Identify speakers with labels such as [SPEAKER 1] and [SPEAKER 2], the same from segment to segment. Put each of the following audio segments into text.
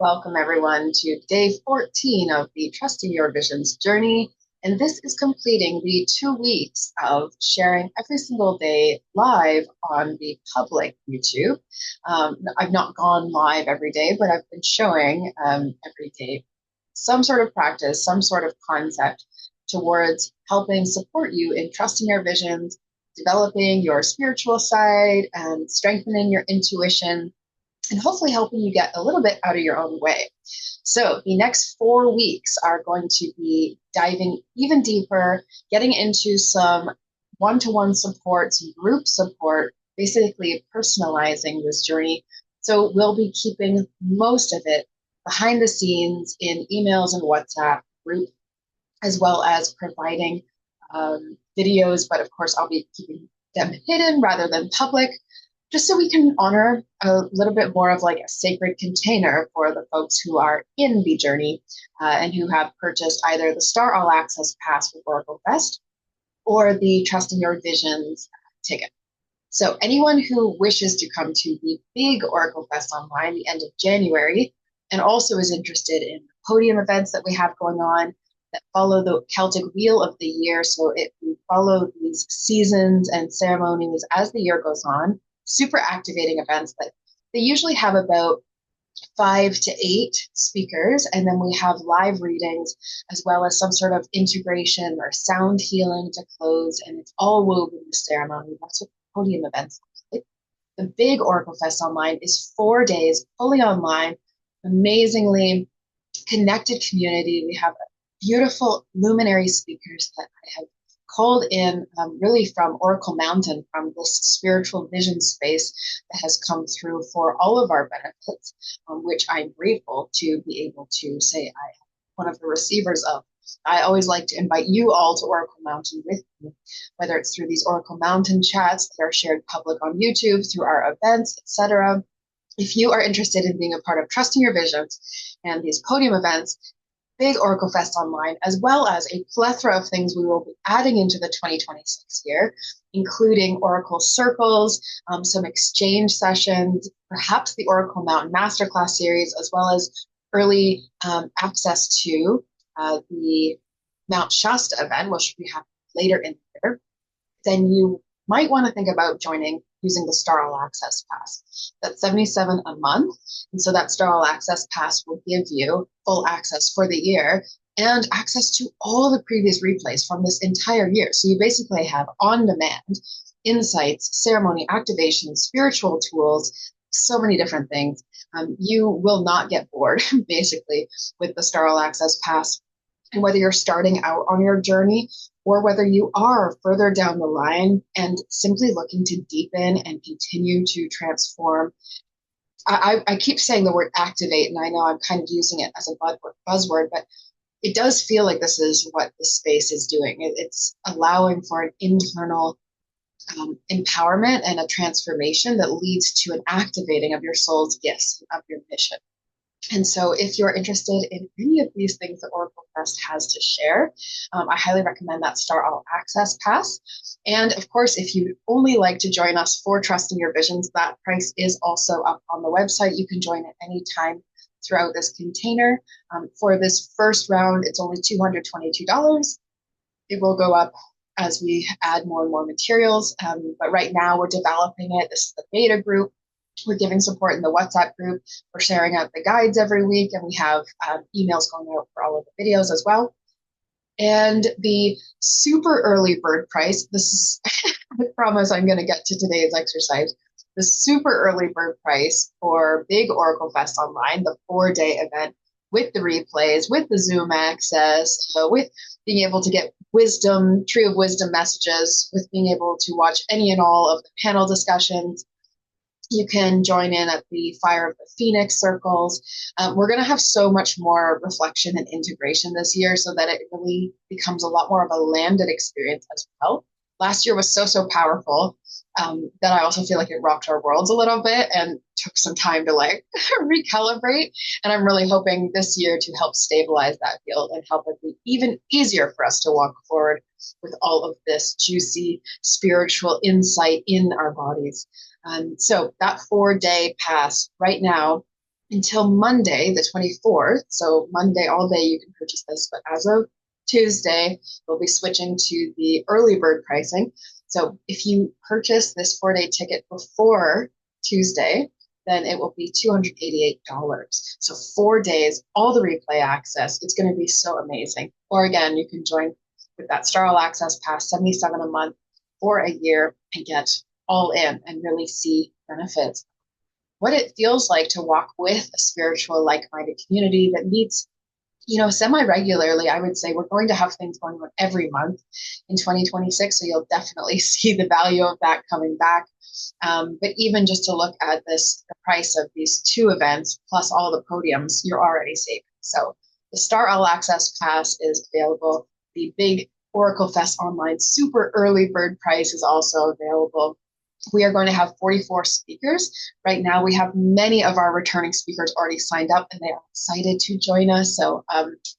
[SPEAKER 1] Welcome everyone to day 14 of the Trusting Your Visions journey. And this is completing the 2 weeks of sharing every single day live on the public YouTube. I've not gone live every day, but I've been showing every day some sort of practice, some sort of concept towards helping support you in trusting your visions, developing your spiritual side, and strengthening your intuition, and hopefully helping you get a little bit out of your own way. So the next 4 weeks are going to be diving even deeper, getting into some one-to-one support, some group support, basically personalizing this journey. So we'll be keeping most of it behind the scenes in emails and WhatsApp group, as well as providing videos, but of course I'll be keeping them hidden rather than public, just so we can honor a little bit more of like a sacred container for the folks who are in the journey and who have purchased either the Star All Access Pass with OracleFest or the Trusting Your Visions ticket. So anyone who wishes to come to the big OracleFest online the end of January and also is interested in the podium events that we have going on that follow the Celtic wheel of the year, so we follow these seasons and ceremonies as the year goes on, super activating events that they usually have about 5 to 8 speakers, and then we have live readings as well as some sort of integration or sound healing to close, and it's all woven in the ceremony. That's what podium events look like. The big OracleFest online is 4 days fully online, amazingly connected community. We have beautiful luminary speakers that I have called in really from Oracle Mountain, from this spiritual vision space that has come through for all of our benefits, which I'm grateful to be able to say I am one of the receivers of. I always like to invite you all to Oracle Mountain with me, whether it's through these Oracle Mountain chats that are shared public on YouTube, through our events, etc. If you are interested in being a part of Trusting Your Visions and these podium events, big OracleFest online, as well as a plethora of things we will be adding into the 2026 year, including Oracle Circles, some exchange sessions, perhaps the Oracle Mountain Masterclass series, as well as early access to the Mount Shasta event, which we have later in the year. Then you might want to think about joining using the Star All Access Pass. That's $77 a month. And so that Star All Access Pass will give you full access for the year and access to all the previous replays from this entire year. So you basically have on-demand insights, ceremony, activation, spiritual tools, so many different things. You will not get bored, basically, with the Star All Access Pass. And whether you're starting out on your journey or whether you are further down the line and simply looking to deepen and continue to transform. I keep saying the word activate, and I know I'm kind of using it as a buzzword, but it does feel like this is what the space is doing. It's allowing for an internal empowerment and a transformation that leads to an activating of your soul's gifts, of your mission. And so if you're interested in any of these things that OracleFest has to share, I highly recommend that Star All Access Pass. And of course, if you only like to join us for Trusting Your Visions, that price is also up on the website. You can join at any time throughout this container. For this first round, it's only $222. It will go up as we add more and more materials. But right now we're developing it. This is the beta group. We're giving support in the WhatsApp group. We're sharing out the guides every week, and we have emails going out for all of the videos as well. And the super early bird price, this is, I promise I'm going to get to today's exercise. The super early bird price for Big OracleFest Online, the 4-day event with the replays, with the Zoom access, with being able to get wisdom, Tree of Wisdom messages, with being able to watch any and all of the panel discussions. You can join in at the Fire of the Phoenix circles. We're going to have so much more reflection and integration this year so that it really becomes a lot more of a landed experience as well. Last year was so powerful that I also feel like it rocked our worlds a little bit and took some time to like recalibrate. And I'm really hoping this year to help stabilize that field and help it be even easier for us to walk forward with all of this juicy spiritual insight in our bodies. So that 4-day pass right now until Monday, the 24th. So Monday all day you can purchase this, but as of Tuesday, we'll be switching to the early bird pricing. So if you purchase this 4-day ticket before Tuesday, then it will be $288. So 4 days, all the replay access. It's going to be so amazing. Or again, you can join with that Star All Access Pass, $77 a month for a year, and get all in and really see benefits. What it feels like to walk with a spiritual, like-minded community that meets, semi-regularly. I would say we're going to have things going on every month in 2026, so you'll definitely see the value of that coming back. But even just to look at the price of these 2 events plus all the podiums, you're already saving. So the Star All Access Pass is available. The big OracleFest online super early bird price is also available. We are going to have 44 speakers. Right now, we have many of our returning speakers already signed up, and they are excited to join us. So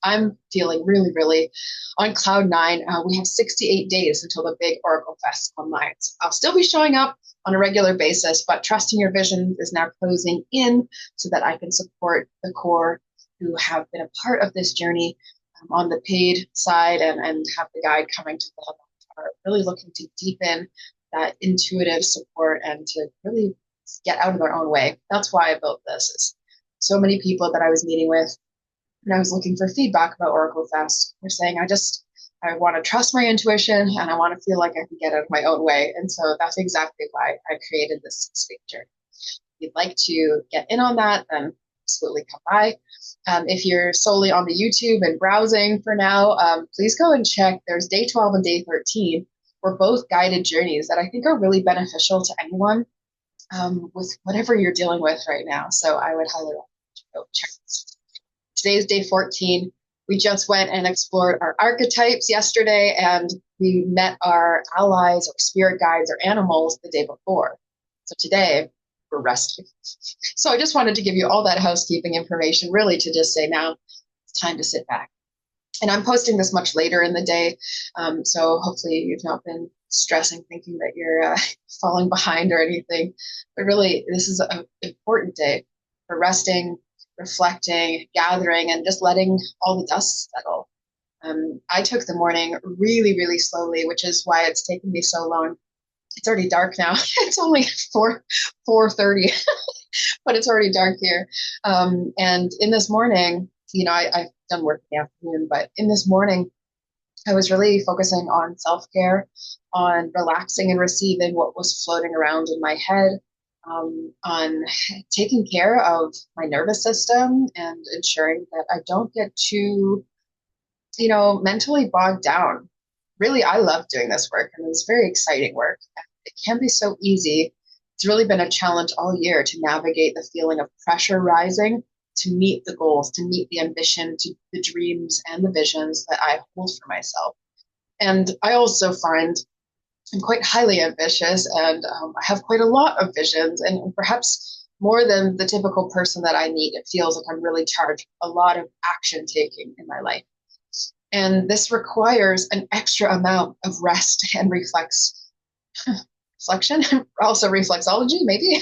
[SPEAKER 1] I'm feeling really, really on cloud nine. We have 68 days until the big OracleFest online. So I'll still be showing up on a regular basis, but Trusting Your Vision is now closing in so that I can support the core who have been a part of this journey on the paid side, and have the guide coming to them, are really looking to deepen that intuitive support and to really get out of their own way. That's why I built this. Is so many people that I was meeting with and I was looking for feedback about OracleFest were saying, I want to trust my intuition and I want to feel like I can get out of my own way. And so that's exactly why I created this 6-week journey. If you'd like to get in on that, then absolutely come by. If you're solely on the YouTube and browsing for now, please go and check. There's day 12 and day 13. We're both guided journeys that I think are really beneficial to anyone with whatever you're dealing with right now. So I would highly recommend you go check this. Today's day 14. We just went and explored our archetypes yesterday, and we met our allies or spirit guides or animals the day before. So today we're resting. So I just wanted to give you all that housekeeping information, really to just say now it's time to sit back. And I'm posting this much later in the day, so hopefully you've not been stressing, thinking that you're falling behind or anything. But really, this is an important day for resting, reflecting, gathering, and just letting all the dust settle. I took the morning really, really slowly, which is why it's taken me so long. It's already dark now. It's only 4:30, but it's already dark here. And in this morning, I've done work in the afternoon, but in this morning, I was really focusing on self-care, on relaxing and receiving what was floating around in my head, on taking care of my nervous system and ensuring that I don't get too, mentally bogged down. Really, I love doing this work, and it's very exciting work. It can be so easy. It's really been a challenge all year to navigate the feeling of pressure rising to meet the goals, to meet the ambition, to the dreams and the visions that I hold for myself. And I also find I'm quite highly ambitious, and I have quite a lot of visions, and perhaps more than the typical person that I meet. It feels like I'm really charged with a lot of action taking in my life. And this requires an extra amount of rest and reflection, also reflexology, maybe.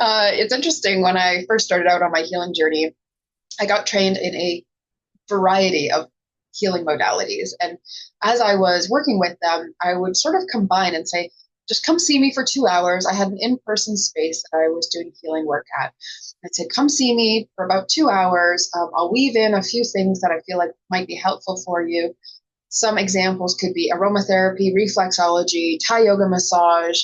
[SPEAKER 1] It's interesting, when I first started out on my healing journey, I got trained in a variety of healing modalities. And as I was working with them, I would sort of combine and say, just come see me for 2 hours. I had an in-person space that I was doing healing work at. I'd say, come see me for about 2 hours. I'll weave in a few things that I feel like might be helpful for you. Some examples could be aromatherapy, reflexology, Thai yoga massage,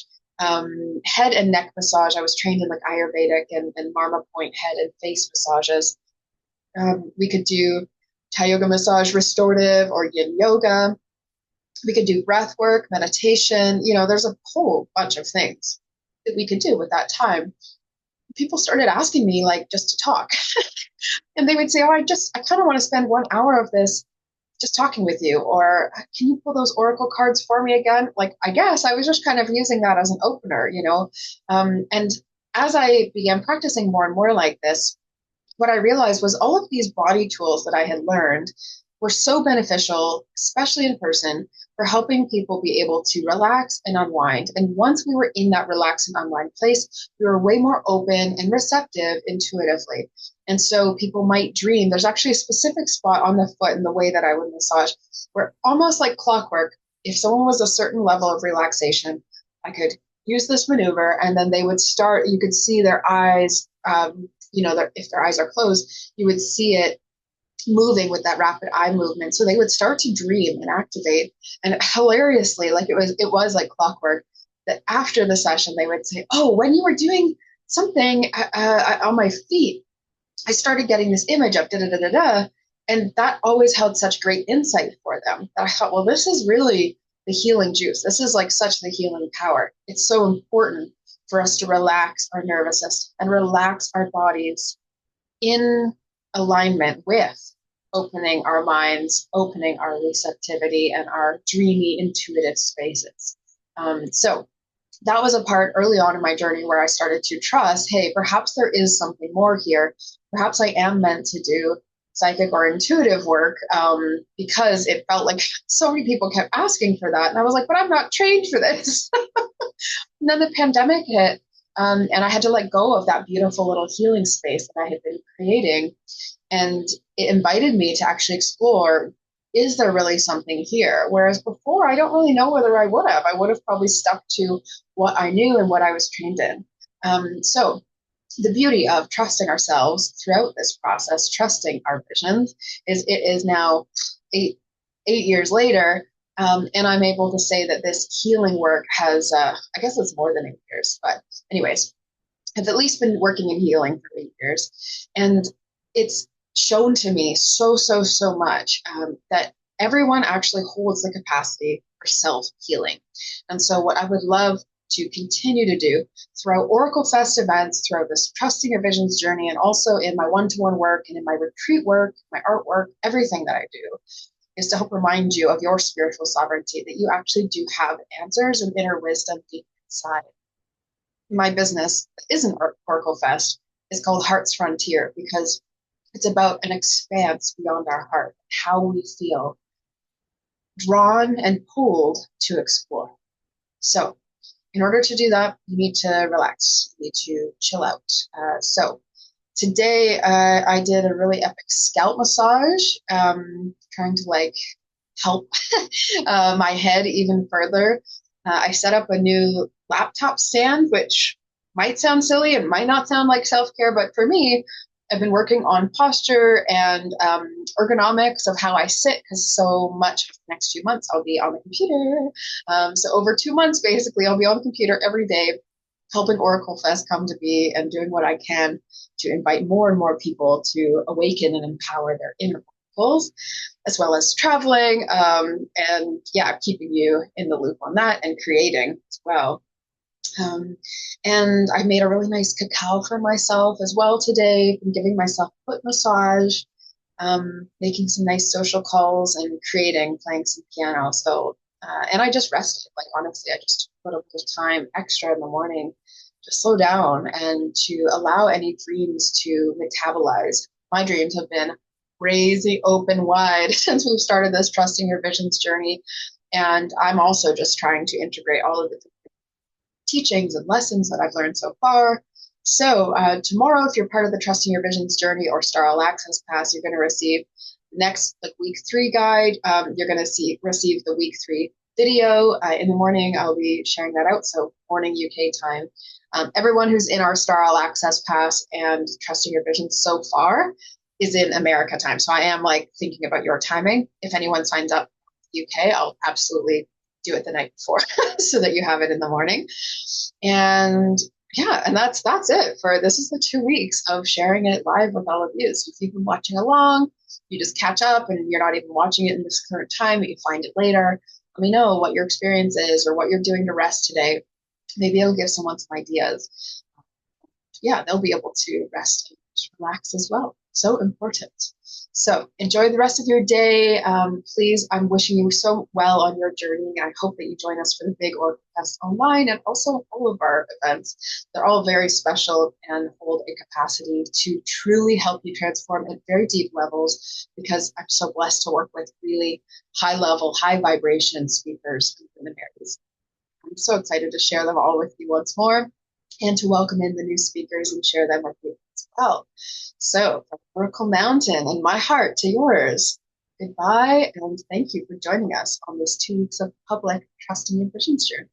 [SPEAKER 1] head and neck massage. I was trained in like Ayurvedic and Marma point head and face massages. We could do Thai yoga massage, restorative, or yin yoga. We could do breath work, meditation. There's a whole bunch of things that we could do with that time. People started asking me, like, just to talk. And they would say, I kind of want to spend 1 hour of this just talking with you, or can you pull those oracle cards for me again? Like, I guess I was just kind of using that as an opener, and as I began practicing more and more like this, what I realized was all of these body tools that I had learned were so beneficial, especially in person, for helping people be able to relax and unwind. And once we were in that relax and unwind place, we were way more open and receptive intuitively. And so people might dream. There's actually a specific spot on the foot in the way that I would massage where almost like clockwork, if someone was a certain level of relaxation, I could use this maneuver and then they would start, you could see their eyes, if their eyes are closed, you would see it moving with that rapid eye movement. So they would start to dream and activate. And hilariously, like it was like clockwork, that after the session, they would say, oh, when you were doing something on my feet, I started getting this image of da da da da da. And that always held such great insight for them that I thought, well, this is really the healing juice. This is like such the healing power. It's so important for us to relax our nervous system and relax our bodies in alignment with opening our minds, opening our receptivity and our dreamy, intuitive spaces. So that was a part early on in my journey where I started to trust, hey, perhaps there is something more here. Perhaps I am meant to do psychic or intuitive work, because it felt like so many people kept asking for that. And I was like, but I'm not trained for this. And then the pandemic hit, and I had to let go of that beautiful little healing space that I had been creating. And it invited me to actually explore, is there really something here? Whereas before, I don't really know whether I would have. I would have probably stuck to what I knew and what I was trained in. So the beauty of trusting ourselves throughout this process, trusting our visions, is it is now eight years later, and I'm able to say that this healing work has, I guess it's more than 8 years, but anyways, I've at least been working in healing for 8 years. And it's shown to me so much that everyone actually holds the capacity for self-healing. And so what I would love to continue to do throughout OracleFest events, throughout this Trusting Your Visions journey, and also in my one-to-one work and in my retreat work, my artwork, everything that I do, is to help remind you of your spiritual sovereignty, that you actually do have answers and inner wisdom deep inside. My business isn't OracleFest. It's called Heart's Frontier because it's about an expanse beyond our heart, how we feel drawn and pulled to explore. So in order to do that, you need to relax, you need to chill out. So today I did a really epic scalp massage, trying to like help my head even further. I set up a new laptop stand, which might sound silly and might not sound like self-care, but for me, I've been working on posture and ergonomics of how I sit, because so much of the next 2 months I'll be on the computer. So over 2 months, basically, I'll be on the computer every day, helping OracleFest come to be and doing what I can to invite more and more people to awaken and empower their inner oracles, as well as traveling, and yeah, keeping you in the loop on that and creating as well. And I made a really nice cacao for myself as well today. I'm giving myself a foot massage, making some nice social calls and playing some piano. So, and I just rested. Like, honestly, I just put up the time extra in the morning to slow down and to allow any dreams to metabolize. My dreams have been crazy open wide since we've started this Trusting Your Visions journey. And I'm also just trying to integrate all of the teachings and lessons that I've learned so far. So tomorrow, if you're part of the Trusting Your Visions journey or Star All Access Pass, you're going to receive next week 3 guide. You're going to receive the week 3 video. In the morning, I'll be sharing that out. So morning UK time. Everyone who's in our Star All Access Pass and Trusting Your Visions so far is in America time. So I am like thinking about your timing. If anyone signs up UK, I'll absolutely do it the night before so that you have it in the morning. And yeah, and that's it for this is the 2 weeks of sharing it live with all of you. So if you've been watching along, you just catch up and you're not even watching it in this current time, but you find it later. Let me know what your experience is or what you're doing to rest today. Maybe it'll give someone some ideas. Yeah, they'll be able to rest and relax as well. so important. So enjoy the rest of your day. Please, I'm wishing you so well on your journey. I hope that you join us for the big OracleFest online and also all of our events. They're all very special and hold a capacity to truly help you transform at very deep levels, because I'm so blessed to work with really high level, high vibration speakers and luminaries. I'm so excited to share them all with you once more and to welcome in the new speakers and share them with you as well. So, from Oracle Mountain and my heart to yours, goodbye and thank you for joining us on this 2 weeks of public trusting your visions journey.